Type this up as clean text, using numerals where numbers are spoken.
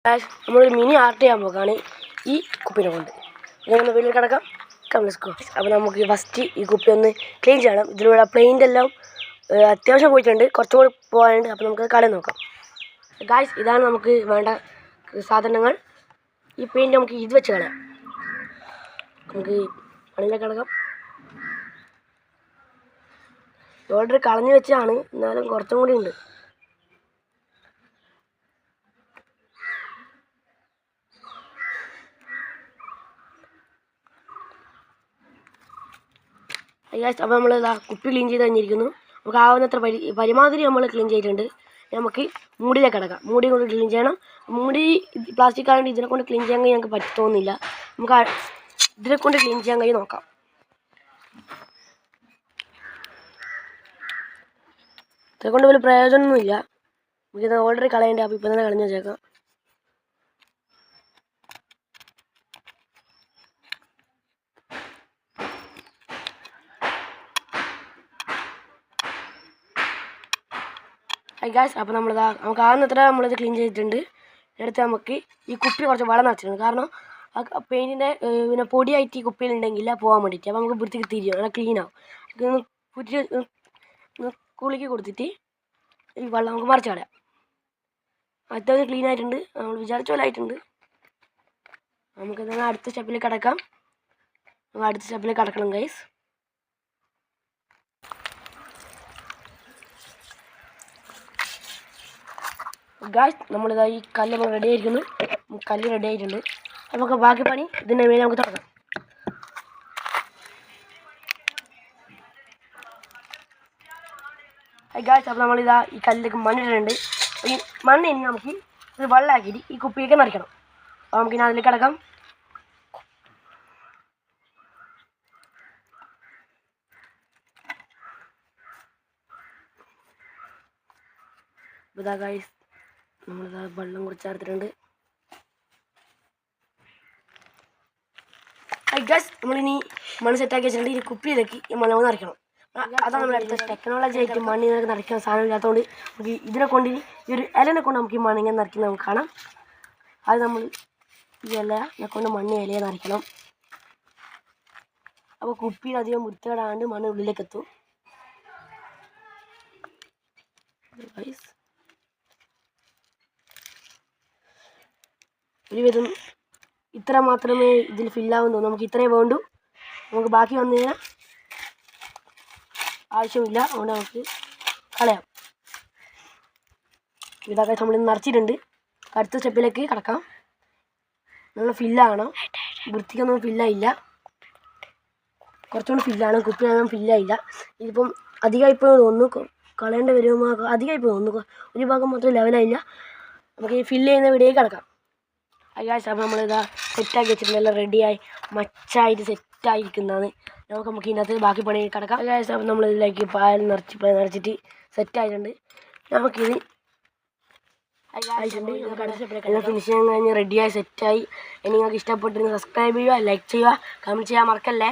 നമ്മളൊരു mini art ചെയ്യാൻ പോകാണ് ഈ കുപ്പിനെ കൊണ്ട്. ഇതൊന്ന് വീട്ടിൽ കിടക്കാം. കമ്മിസ്കോ. അപ്പോൾ നമുക്ക് ഫസ്റ്റ് ഈ കുപ്പി ഒന്ന് ക്ലീൻ ചെയ്യണം. ഇതിലുള്ള പെയിൻ്റ് എല്ലാം അത്യാവശ്യം പോയിട്ടുണ്ട്, കുറച്ചും കൂടി പോകാനുണ്ട്. അപ്പോൾ നമുക്ക് കളി നോക്കാം. ഗായ്സ്, ഇതാണ് നമുക്ക് വേണ്ട സാധനങ്ങൾ. ഈ പെയിൻറ്റ് നമുക്ക് ഇത് വെച്ച് കളയാം. നമുക്ക് പണിയിലേക്ക് കിടക്കാം. ഓൾറെഡി കളഞ്ഞു വെച്ചാണ്, എന്നാലും കുറച്ചും കൂടി ഉണ്ട്. അപ്പോൾ നമ്മൾ ഇതാ കുപ്പി ക്ലീൻ ചെയ്ത് കഴിഞ്ഞിരിക്കുന്നു. നമുക്ക് ആവുന്നത്ര പരമാവധി നമ്മൾ ക്ലീൻ ചെയ്തിട്ടുണ്ട്. നമുക്ക് മൂടിയിലേക്ക് കിടക്കാം. മൂടി കൊണ്ട് ക്ലീൻ ചെയ്യണം. മൂടി പ്ലാസ്റ്റിക് ആയതുകൊണ്ട് ഇതിനെ കൊണ്ട് ക്ലീൻ ചെയ്യാൻ ഞങ്ങൾക്ക് പറ്റുന്നില്ല. നമുക്ക് ഇതിനെ കൊണ്ട് ക്ലീൻ ചെയ്യാൻ കഴിയും നോക്കാം. ഇതിനെ കൊണ്ട് വലിയ പ്രയോജനമൊന്നുമില്ല. നമുക്കിത് ഓൾറെഡി കളയേണ്ടത്. അപ്പോൾ ഇപ്പം തന്നെ കളഞ്ഞു വെച്ചേക്കാം. ഗായ്സ്, അപ്പോൾ നമുക്ക് ആകുന്നത്ര നമ്മളിത് ക്ലീൻ ചെയ്തിട്ടുണ്ട്. എടുത്ത് നമുക്ക് ഈ കുപ്പി കുറച്ച് വളം നിറച്ചിട്ടുണ്ട്. കാരണം ആ പെയിൻറ്റിൻ്റെ പിന്നെ പൊടിയായിട്ട് ഈ കുപ്പിയിലുണ്ടെങ്കിൽ പോകാൻ വേണ്ടിയിട്ട്. അപ്പോൾ നമുക്ക് വൃത്തിക്ക് തിരിയും, നല്ല ക്ലീനാവും. കുളിക്ക് കൊടുത്തിട്ട് ഈ വെള്ളം നമുക്ക് മറിച്ച് കളയാം. അത്യാവശ്യം ക്ലീൻ ആയിട്ടുണ്ട്, നമ്മൾ വിചാരിച്ച പോലെ ആയിട്ടുണ്ട്. നമുക്ക് അടുത്ത സ്റ്റെപ്പിലേക്ക് കിടക്കാം. നമുക്ക് അടുത്ത സ്റ്റെപ്പിലേക്ക് കിടക്കണം ഗൈസ്. ഗായ്സ്, നമ്മളിതാ ഈ കല്ല് നമ്മൾ റെഡി ആയിരിക്കുന്നു. കല്ല് റെഡി ആയിട്ടുണ്ട്. നമുക്ക് ബാക്കി പണി ഇതിൻ്റെ മേലെ നമുക്ക് തുടങ്ങാം. ഗായ്സ്, അപ്പോൾ നമ്മളിതാ ഈ കല്ലിലേക്ക് മണ്ണിട്ടുണ്ട്. ഈ മണ്ണ് ഇനി നമുക്ക് ഒരു വെള്ളമാക്കിയിട്ട് ഈ കുപ്പിയൊക്കെ നിറയ്ക്കണം. അപ്പോൾ നമുക്കിനി അതിലേക്ക് കിടക്കാം. ഇതാ ഗായ്സ്, നമ്മളിതാ വെള്ളം കുറച്ച് ചേർത്തിട്ടുണ്ട്. ഗായ്സ്, നമ്മളിനി മണ്ണ് സെറ്റാക്കി വെച്ചിട്ടുണ്ട്. ഈ കുപ്പിയിലേക്ക് ഈ മണ്ണ് നിറയ്ക്കണം. അതാണ് നമ്മുടെ അടുത്ത ടെക്നോളജി ആയിട്ട് മണ്ണിനൊക്കെ നിറയ്ക്കാൻ സാധനം ഇല്ലാത്തതുകൊണ്ട് നമുക്ക് ഇതിനെ കൊണ്ട് ഈ ഒരു ഇലനെ കൊണ്ട് നമുക്ക് ഈ മണ്ണിങ്ങനെ നിറയ്ക്കുന്നത് നമുക്ക് കാണാം. അത് നമ്മൾ ഈ ഇലനെ കൊണ്ട് ഇലയെ നിറയ്ക്കണം. അപ്പോൾ കുപ്പിയിൽ അധികം വൃത്തികേടാണ്ട് മണ്ണ് ഉള്ളിലേക്ക് എത്തും. ഒരുവിധം ഇത്ര മാത്രമേ ഇതിൽ ഫില്ലാവും തോന്നും. നമുക്ക് ഇത്രയും വേണ്ടു. നമുക്ക് ബാക്കി വന്നു കഴിഞ്ഞാൽ ആവശ്യമില്ല, അതുകൊണ്ട് നമുക്ക് കളയാം. ഇതൊക്കെ നമ്മൾ നിറച്ചിട്ടുണ്ട്. അടുത്ത സ്റ്റെപ്പിലേക്ക് കിടക്കാം. നല്ല ഫില്ലാകണം. വൃത്തിക്കൊന്നും ഫില്ലായില്ല, കുറച്ചുകൂടി ഫില്ലാണ്. കുപ്പിയൊന്നും ഫില്ലായില്ല. ഇതിപ്പം അധികമായിപ്പോൾ തോന്നുന്നു, കളയേണ്ട വരുമ്പോൾ അധികമായിപ്പോൾ തോന്നുന്നു. ഒരു ഭാഗം മാത്രം ലെവലായില്ല. നമുക്ക് ഈ ഫില്ല് ചെയ്യുന്ന വീഡിയോയിൽ കിടക്കാം. ഗായ്സ്, അപ്പോൾ നമ്മളിതാ സെറ്റാക്കി വെച്ചിട്ടുണ്ട്. എല്ലാം റെഡിയായി മച്ചായിട്ട് സെറ്റായിരിക്കുന്നതാണ്. നമുക്ക് ഇതിനകത്ത് ബാക്കി പണി കിടക്കാം. ഗായ്സ്, അപ്പോൾ നമ്മളിതിലേക്ക് പാൽ നിറച്ചിട്ട് സെറ്റായിട്ടുണ്ട്. നമുക്കിത് ആയിട്ടുണ്ട്. എല്ലാം ഫിനിഷിങ് കഴിഞ്ഞ് റെഡിയായി സെറ്റായി. ഇനി നിങ്ങൾക്ക് ഇഷ്ടപ്പെട്ടിരുന്ന സബ്സ്ക്രൈബ് ചെയ്യുക, ലൈക്ക് ചെയ്യുക, കമൻറ്റ് ചെയ്യാൻ മറക്കല്ലേ.